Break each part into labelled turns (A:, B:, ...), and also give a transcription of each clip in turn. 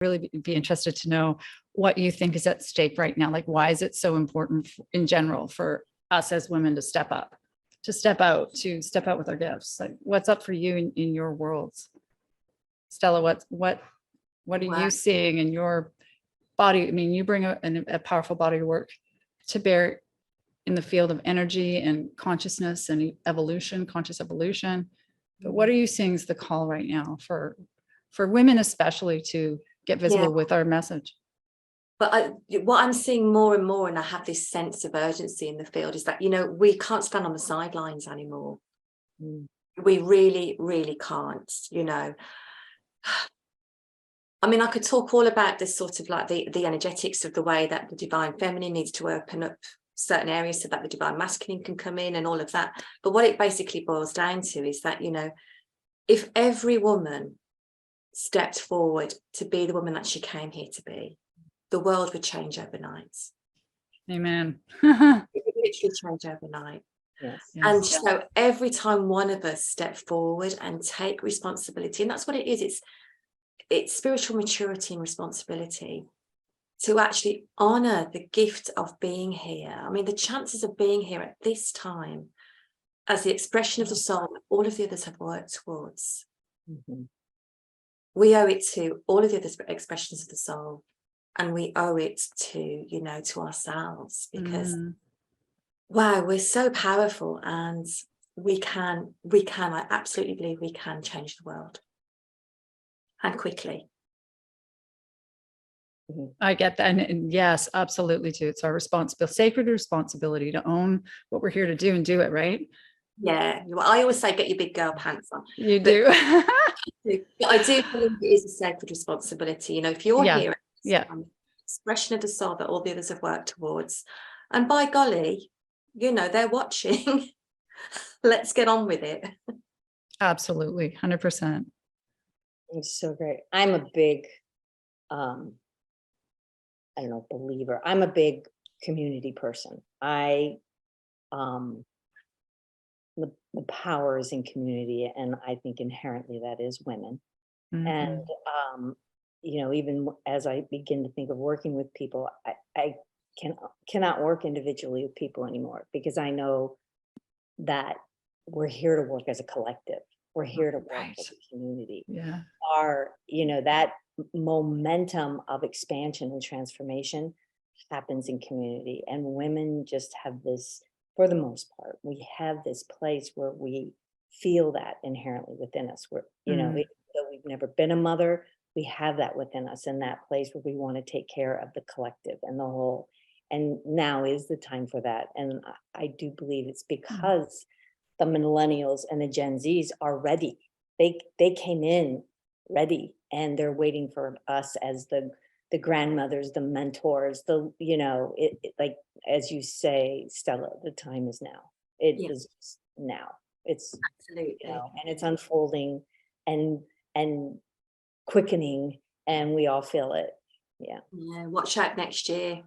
A: really be interested to know what you think is at stake right now. Like, why is it so important in general for us as women to step up, to step out with our gifts? Like, what's up for you in your worlds? Stella, what are you seeing in your body? I mean, you bring a powerful body of work to bear in the field of energy and consciousness and evolution, conscious evolution. But what are you seeing is the call right now for women, especially, to get visible with our message?
B: But what I'm seeing more and more, and I have this sense of urgency in the field, is that, you know, we can't stand on the sidelines anymore. We really, really can't, you know. I mean, I could talk all about this sort of like the energetics of the way that the divine feminine needs to open up certain areas so that the divine masculine can come in and all of that. But what it basically boils down to is that, you know, if every woman stepped forward to be the woman that she came here to be, the world would change overnight.
A: Amen.
B: It would literally change overnight.
A: Yes.
B: And so every time one of us step forward and take responsibility, and that's what it is, it's spiritual maturity and responsibility to actually honor the gift of being here. I mean, the chances of being here at this time as the expression of the soul that all of the others have worked towards. We owe it to all of the other expressions of the soul, and we owe it to, you know, to ourselves, because wow, we're so powerful, and I absolutely believe we can change the world, and quickly.
A: I get that. And yes, absolutely too. It's our sacred responsibility to own what we're here to do and do it, right?
B: Yeah. I always say, get your big girl pants on.
A: You do.
B: But I do believe it is a sacred responsibility. You know, if you're here, expression of the soul that all the others have worked towards, and by golly, you know, they're watching. Let's get on with it.
A: Absolutely. 100%.
C: It's so great. I'm a big, I don't know, believer. I'm a big community person. The power is in community, and I think inherently that is women. And you know, even as I begin to think of working with people, I cannot work individually with people anymore, because I know that we're here to work as a collective. We're here to work as a community.
A: Yeah.
C: You know, that momentum of expansion and transformation happens in community, and women just have this, for the most part, we have this place where we feel that inherently within us. Where, you know, even though we've never been a mother, we have that within us, in that place where we want to take care of the collective and the whole. And now is the time for that. And I do believe it's because the millennials and the Gen Zs are ready. They came in ready, and they're waiting for us as the grandmothers, the mentors, you know, it like, as you say, Stella, the time is now. It is now. It's absolutely, you know, and it's unfolding and quickening, and we all feel it. Yeah.
B: Watch out next year.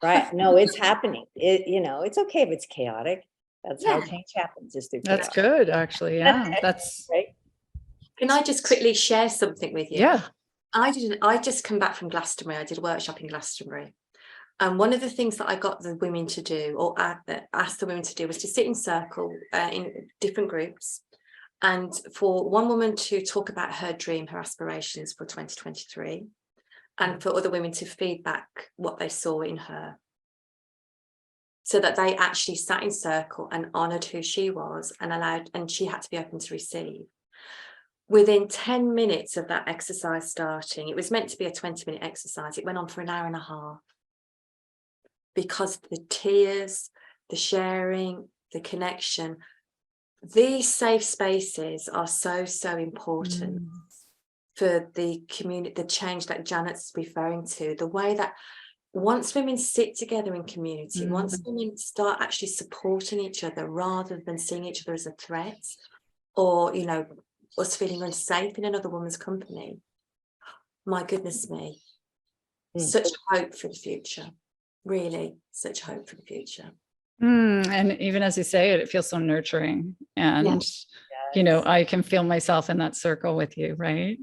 C: Right. No, it's happening. You know, it's okay if it's chaotic. That's how change happens. Is through chaos.
A: That's good, actually. Yeah. That's
C: right.
B: Can I just quickly share something with you?
A: Yeah.
B: I just come back from Glastonbury. I did a workshop in Glastonbury. And one of the things that I got the women to do, or asked the women to do, was to sit in circle in different groups, and for one woman to talk about her dream, her aspirations for 2023, and for other women to feedback what they saw in her, so that they actually sat in circle and honoured who she was, and she had to be open to receive. Within 10 minutes of that exercise starting, it was meant to be a 20-minute exercise. It went on for an hour and a half, because the tears, the sharing, the connection, these safe spaces are so, so important for the community, the change that Janet's referring to, the way that once women sit together in community, once women start actually supporting each other rather than seeing each other as a threat, or, you know, us feeling unsafe in another woman's company, my goodness me, such hope for the future. Really, such hope for the future.
A: And even as you say it, it feels so nurturing. And, you know, I can feel myself in that circle with you, right?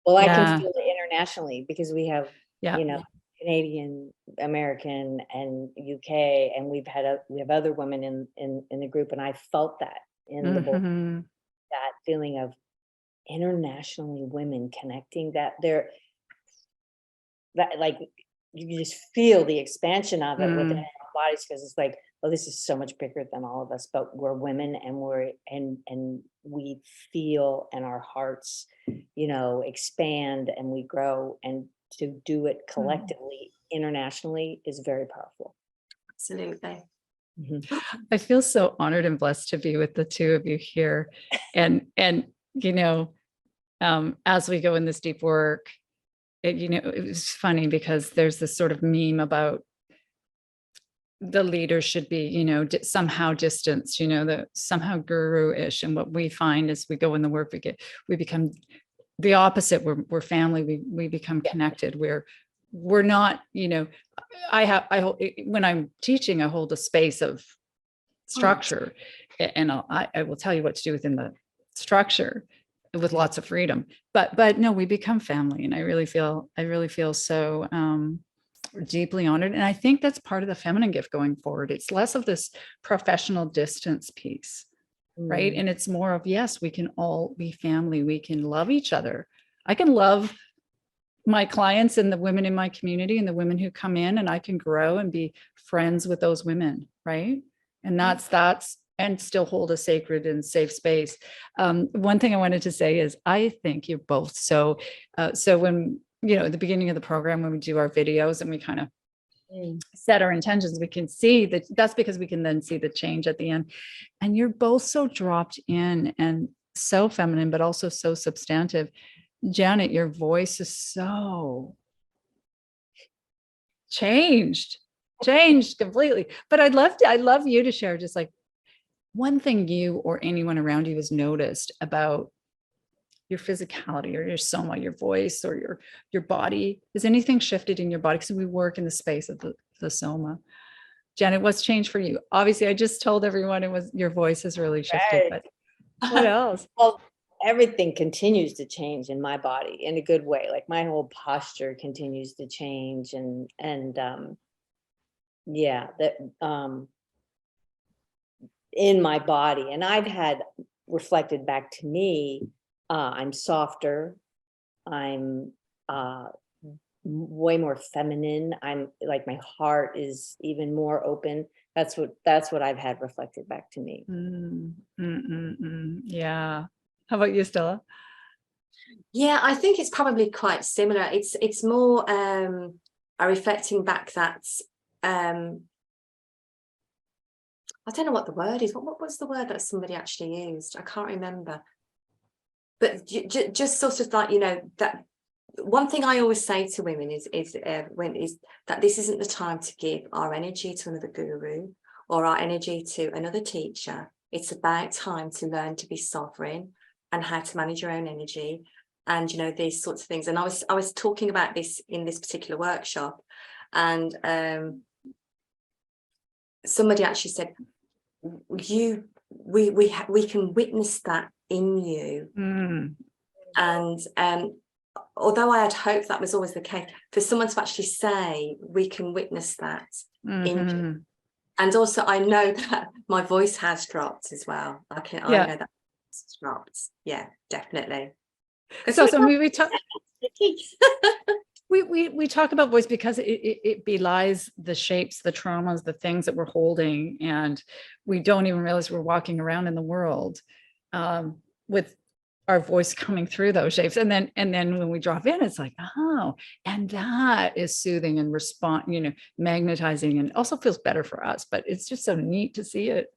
C: Well, I can feel the internationally because we have,
A: Yeah.
C: you know, Canadian, American, and UK, and we have other women in the group, and I felt that in the book,
A: Mhm.
C: that feeling of internationally women connecting, that they're that like you just feel the expansion of it within
A: Mm.
C: our bodies, because it's like, oh, this is so much bigger than all of us, but we're women, and we feel, and our hearts, you know, expand, and we grow, and to do it collectively internationally is very powerful.
B: Absolutely.
C: Mhm.
A: I feel so honored and blessed to be with the two of you here. And you know, as we go in this deep work, you know, it was funny because there's this sort of meme about the leader should be, you know, somehow distanced, you know, the somehow guru-ish. And what we find as we go in the work, we become the opposite. We're family. We become connected. We're not, you know, I hold, when I'm teaching, I hold a space of structure, and I will tell you what to do within the structure with lots of freedom. But no, we become family, and I really feel so deeply honored. And I think that's part of the feminine gift going forward. It's less of this professional distance piece, right?
C: Mm.
A: And it's more of, yes, we can all be family. We can love each other. I can love my clients and the women in my community and the women who come in, and I can grow and be friends with those women, right? And that's and still hold a sacred and safe space. One thing I wanted to say is I think you're both so when, you know, at the beginning of the program, when we do our videos and we kind of
C: Mm.
A: set our intentions, we can see that that's because we can then see the change at the end. And you're both so dropped in and so feminine, but also so substantive. Janet, your voice is so changed completely. But I'd love you to share just like one thing you or anyone around you has noticed about your physicality or your soma, your voice, or your body. Has anything shifted in your body? Because we work in the space of the soma. Janet, what's changed for you? Obviously, I just told everyone it was your voice has really shifted,
C: Right.
A: but what else?
C: Well, everything continues to change in my body in a good way. Like my whole posture continues to change, and yeah, that in my body, and I've had reflected back to me. I'm softer. I'm way more feminine. I'm like, my heart is even more open. That's what I've had reflected back to me.
A: Yeah. How about you, Stella?
B: Yeah, I think it's probably quite similar. It's more a reflecting back that I don't know what the word is. What was the word that somebody actually used? I can't remember. But just sort of like, you know, that one thing I always say to women is that this isn't the time to give our energy to another guru or our energy to another teacher. It's about time to learn to be sovereign and how to manage your own energy, and, you know, these sorts of things. And I was talking about this in this particular workshop, and somebody actually said, we can witness that in you. And although I had hoped that was always the case, for someone to actually say we can witness that in you. And also I know that my voice has dropped as well. I know that it's dropped. Yeah, definitely.
A: So we talk we talk about voice because it belies the shapes, the traumas, the things that we're holding, and we don't even realize we're walking around in the world with our voice coming through those shapes. And then when we drop in, it's like, oh, and that is soothing and magnetizing, and also feels better for us. But it's just so neat to see it.